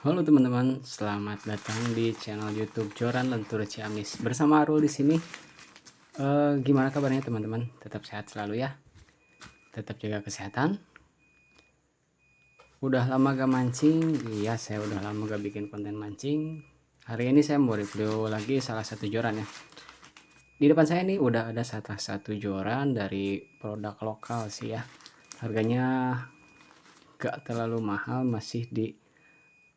Halo teman-teman, selamat datang di channel YouTube Joran Lentur Ciamis. Bersama Arul di sini. Gimana kabarnya teman-teman? Tetap sehat selalu ya. Tetap jaga kesehatan. Udah lama gak mancing? Iya, saya udah lama gak bikin konten mancing. Hari ini saya mau review lagi salah satu joran ya. Di depan saya ini udah ada salah satu joran dari produk lokal sih ya. Harganya gak terlalu mahal, masih di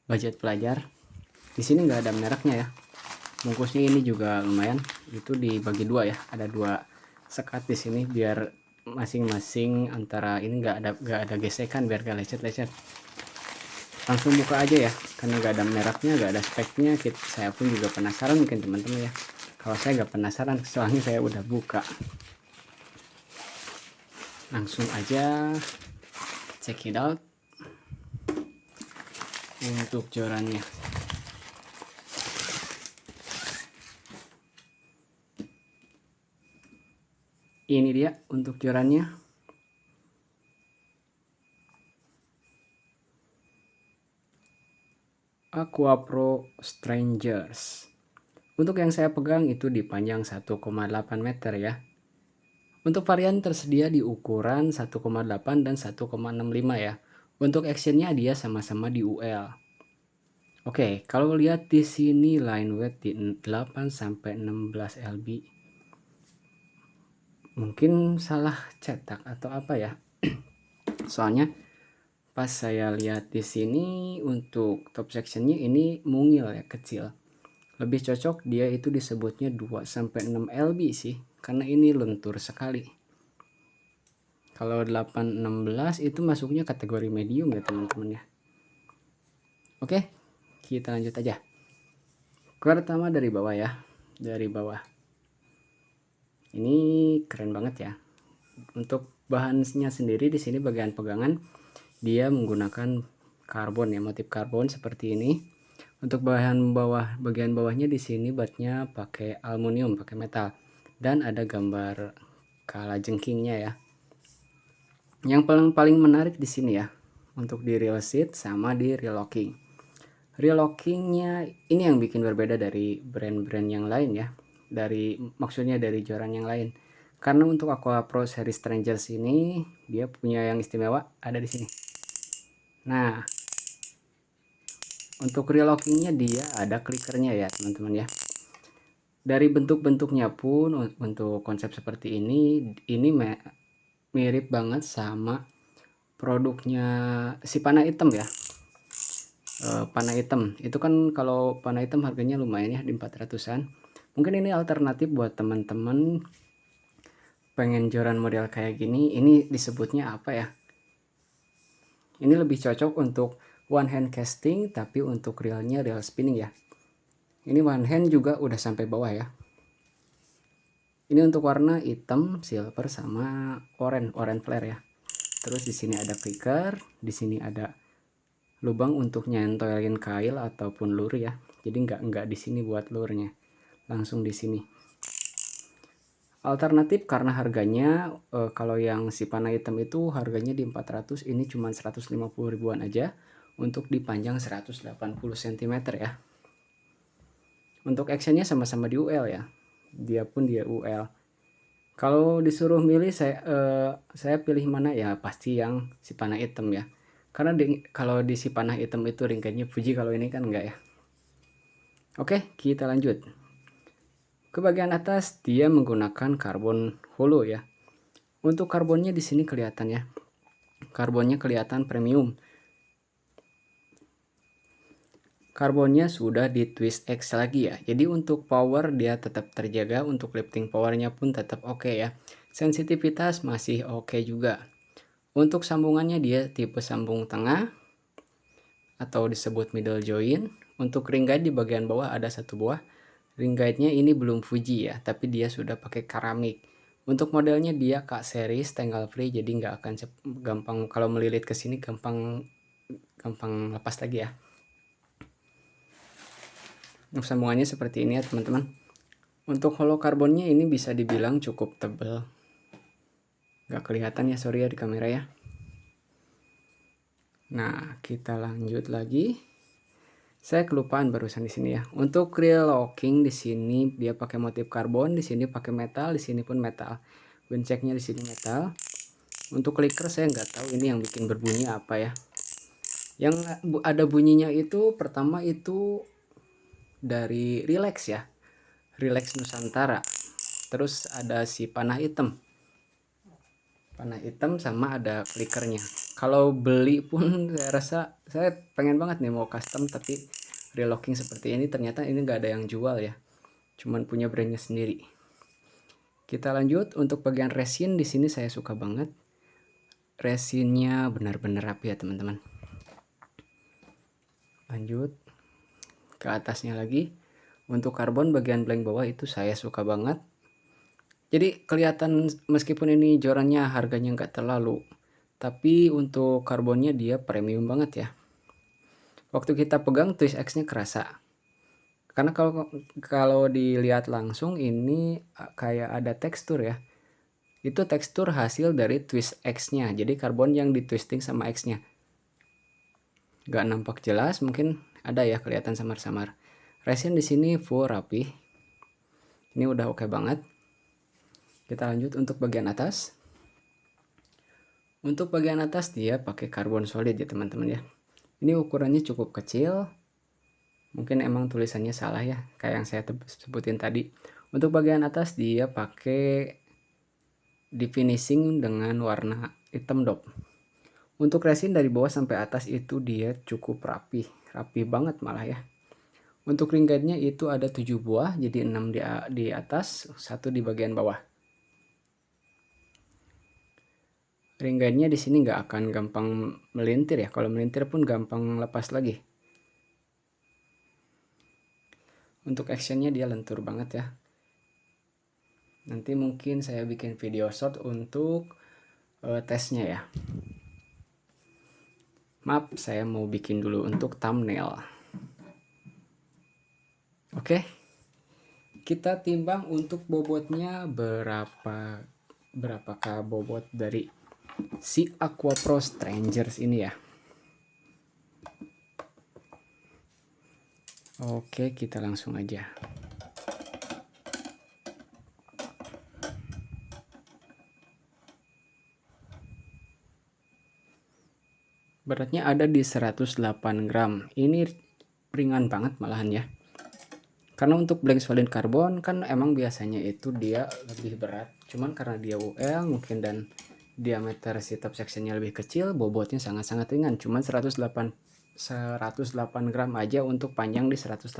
budget pelajar. Di sini nggak ada mereknya ya. Bungkusnya ini juga lumayan, itu dibagi dua ya, ada dua sekat di sini biar masing-masing antara ini nggak ada gesekan, biar gak lecet-lecet. Langsung buka aja ya, karena nggak ada mereknya, nggak ada speknya. Saya pun juga penasaran, mungkin teman-teman ya. Kalau saya nggak penasaran, soalnya saya udah buka. Langsung aja check it out untuk jorannya. Ini dia untuk jorannya. Aqua Pro Strangers. Untuk yang saya pegang itu di panjang 1,8 meter ya. Untuk varian tersedia di ukuran 1,8 dan 1,65 ya. Untuk actionnya dia sama-sama di UL. Oke, kalau lihat di sini line weight di 8 sampai 16 lb. Mungkin salah cetak atau apa ya. Soalnya pas saya lihat di sini untuk top sectionnya ini mungil ya, kecil. Lebih cocok dia itu disebutnya 2 sampai 6 lb sih, karena ini lentur sekali. Kalau 816 itu masuknya kategori medium ya teman-teman ya. Oke, kita lanjut aja. Pertama dari bawah ya, dari bawah. Ini keren banget ya. Untuk bahannya sendiri di sini bagian pegangan dia menggunakan karbon ya, motif karbon seperti ini. Untuk bagian bawahnya di sini batnya pakai aluminium, pakai metal, dan ada gambar kalajengkingnya ya. Yang paling menarik di sini ya, untuk di reel seat sama di reel locking. Reel lockingnya ini yang bikin berbeda dari brand-brand yang lain ya, maksudnya dari joran yang lain. Karena untuk Aqua Pro Series Strangers ini dia punya yang istimewa ada di sini. Nah, untuk reel lockingnya dia ada clickernya ya teman-teman ya. Dari bentuk-bentuknya pun untuk konsep seperti ini mirip banget sama produknya si panah hitam ya. Panah hitam itu kan, kalau panah hitam harganya lumayan ya, di 400-an. Mungkin ini alternatif buat teman-teman pengen joran model kayak gini. Ini disebutnya apa ya, ini lebih cocok untuk one hand casting, tapi untuk reelnya reel spinning ya. Ini one hand juga udah sampai bawah ya. Ini untuk warna hitam, silver sama oranye flare ya. Terus di sini ada clicker, di sini ada lubang untuk nyentolin kail ataupun lure ya. Jadi nggak di sini buat lurenya, langsung di sini. Alternatif karena harganya kalau yang si panah hitam itu harganya di 400, ini cuma 150 ribuan aja untuk dipanjang 180 cm ya. Untuk actionnya sama-sama di UL ya, dia pun dia UL. Kalau disuruh milih saya pilih mana ya, pasti yang si panah hitam ya. Karena kalau di si panah hitam itu ringkatnya Fuji, kalau ini kan enggak ya. Oke, kita lanjut. Ke bagian atas dia menggunakan karbon hollow ya. Untuk karbonnya di sini kelihatan ya. Karbonnya kelihatan premium. Karbonnya sudah di twist X lagi ya. Jadi untuk power dia tetap terjaga, untuk lifting powernya pun tetap oke ya. Sensitivitas masih oke juga. Untuk sambungannya dia tipe sambung tengah atau disebut middle joint. Untuk ring guide di bagian bawah ada satu buah. Ring guide-nya ini belum Fuji ya, tapi dia sudah pakai keramik. Untuk modelnya dia K series tanggal free, jadi nggak akan gampang kalau melilit ke sini, gampang lepas lagi ya. Untuk sambungannya seperti ini ya teman-teman. Untuk hollow karbonnya ini bisa dibilang cukup tebal. Nggak kelihatan ya, sorry ya di kamera ya. Nah, kita lanjut lagi. Saya kelupaan barusan di sini ya. Untuk real locking di sini dia pakai motif karbon, di sini pakai metal, di sini pun metal. Winceknya di sini metal. Untuk clicker saya nggak tahu ini yang bikin berbunyi apa ya. Yang ada bunyinya itu pertama itu dari Relax ya. Relax Nusantara. Terus ada si panah hitam. Panah hitam sama ada clickernya. Kalau beli pun saya rasa saya pengen banget nih mau custom, tapi relocking seperti ini ternyata ini nggak ada yang jual ya, cuman punya brandnya sendiri. Kita lanjut untuk bagian resin. Di sini saya suka banget resinnya, benar-benar rapi ya teman-teman. Lanjut ke atasnya lagi. Untuk karbon bagian blank bawah itu saya suka banget. Jadi kelihatan meskipun ini jorannya harganya nggak terlalu, tapi untuk karbonnya dia premium banget ya. Waktu kita pegang twist X-nya kerasa. Karena kalau dilihat langsung ini kayak ada tekstur ya. Itu tekstur hasil dari twist X-nya. Jadi karbon yang ditwisting sama X-nya. Nggak nampak jelas, mungkin ada ya kelihatan samar-samar. Resin di sini full rapi. Ini udah oke banget. Kita lanjut untuk bagian atas. Untuk bagian atas dia pakai karbon solid ya teman-teman ya. Ini ukurannya cukup kecil. Mungkin emang tulisannya salah ya, kayak yang saya sebutin tadi. Untuk bagian atas dia pakai di finishing dengan warna hitam dop. Untuk resin dari bawah sampai atas itu dia cukup rapi banget malah ya. Untuk ring guide-nya itu ada 7 buah, jadi 6 di atas, 1 di bagian bawah. Ring guide-nya di sini nggak akan gampang melintir ya. Kalau melintir pun gampang lepas lagi. Untuk actionnya dia lentur banget ya. Nanti mungkin saya bikin video short untuk tesnya ya. Maaf, saya mau bikin dulu untuk thumbnail. Oke, kita timbang untuk bobotnya berapakah bobot dari si Aqua Pro Strangers ini ya. Oke, kita langsung aja. Beratnya ada di 108 gram. Ini ringan banget malahan ya. Karena untuk blank solid karbon kan emang biasanya itu dia lebih berat. Cuman karena dia UL mungkin dan diameter si top sectionnya lebih kecil, bobotnya sangat-sangat ringan. Cuman 108 gram aja untuk panjang di 180.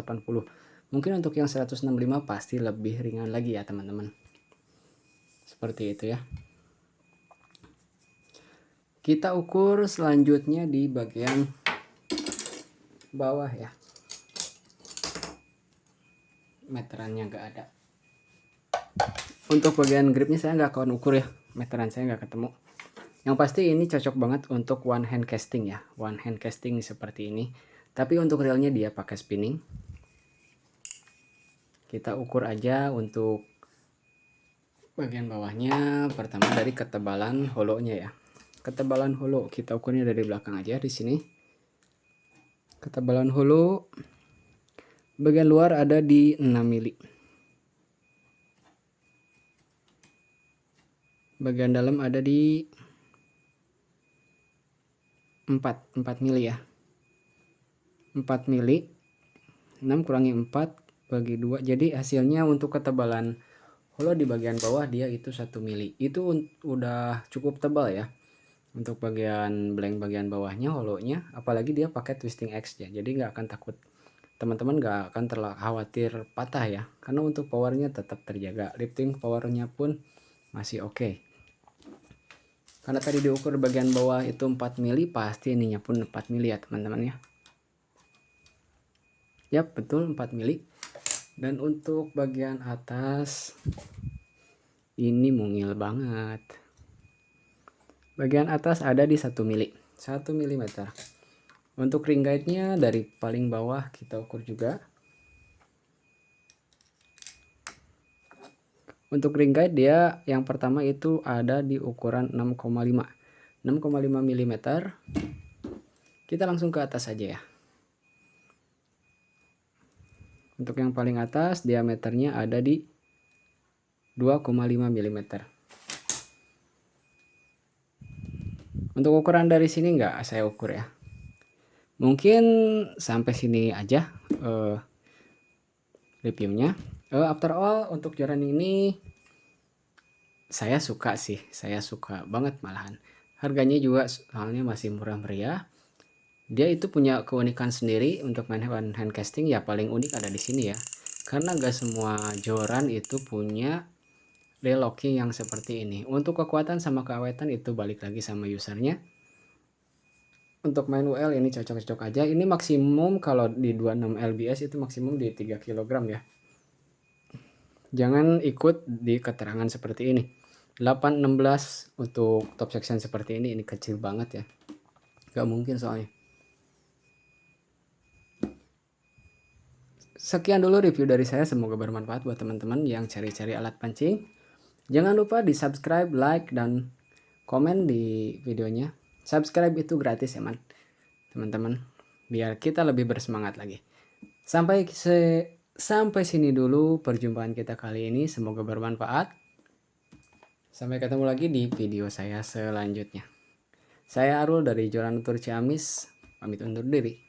Mungkin untuk yang 165 pasti lebih ringan lagi ya teman-teman. Seperti itu ya. Kita ukur selanjutnya di bagian bawah ya. Meterannya nggak ada. Untuk bagian gripnya saya nggak akan ukur ya, meteran saya nggak ketemu. Yang pasti ini cocok banget untuk one hand casting ya, one hand casting seperti ini. Tapi untuk realnya dia pakai spinning. Kita ukur aja untuk bagian bawahnya. Pertama dari ketebalan holonya ya. Ketebalan holo kita ukurnya dari belakang aja di sini. Ketebalan holo bagian luar ada di 6 mili. Bagian dalam ada di 4 mili ya. 4 mili. 6 kurangi 4 bagi 2. Jadi hasilnya untuk ketebalan holo di bagian bawah dia itu 1 mili. Itu udah cukup tebal ya. Untuk bagian blank bagian bawahnya holonya, apalagi dia pakai twisting X ya. Jadi nggak akan takut, teman-teman nggak akan terlalu khawatir patah ya. Karena untuk powernya tetap terjaga. Lifting powernya pun masih oke. Karena tadi diukur bagian bawah itu 4 mili, pasti ininya pun 4 mili ya teman-teman ya. Yap, betul 4 mili. Dan untuk bagian atas ini mungil banget. Bagian atas ada di 1 mili, 1 mm. Untuk ring guide-nya dari paling bawah kita ukur juga. Untuk ring guide dia yang pertama itu ada di ukuran 6,5 mm. Kita langsung ke atas aja ya. Untuk yang paling atas diameternya ada di 2,5 mm. Untuk ukuran dari sini nggak saya ukur ya. Mungkin sampai sini aja reviewnya. After all, untuk joran ini saya suka sih, saya suka banget malahan. Harganya juga soalnya masih murah meriah. Dia itu punya keunikan sendiri. Untuk main hand casting ya paling unik ada di sini ya. Karena gak semua joran itu punya relocking yang seperti ini. Untuk kekuatan sama keawetan itu balik lagi sama usernya. Untuk main UL ini cocok-cocok aja. Ini maksimum kalau di 26 lbs itu maksimum di 3 kg ya. Jangan ikut di keterangan seperti ini. 816 untuk top section seperti ini kecil banget ya. Gak mungkin soalnya. Sekian dulu review dari saya, semoga bermanfaat buat teman-teman yang cari-cari alat pancing. Jangan lupa di subscribe, like, dan komen di videonya. Subscribe itu gratis ya teman-teman, biar kita lebih bersemangat lagi. Sampai sini dulu perjumpaan kita kali ini, semoga bermanfaat. Sampai ketemu lagi di video saya selanjutnya. Saya Arul dari Joran Tutur Ciamis, pamit undur diri.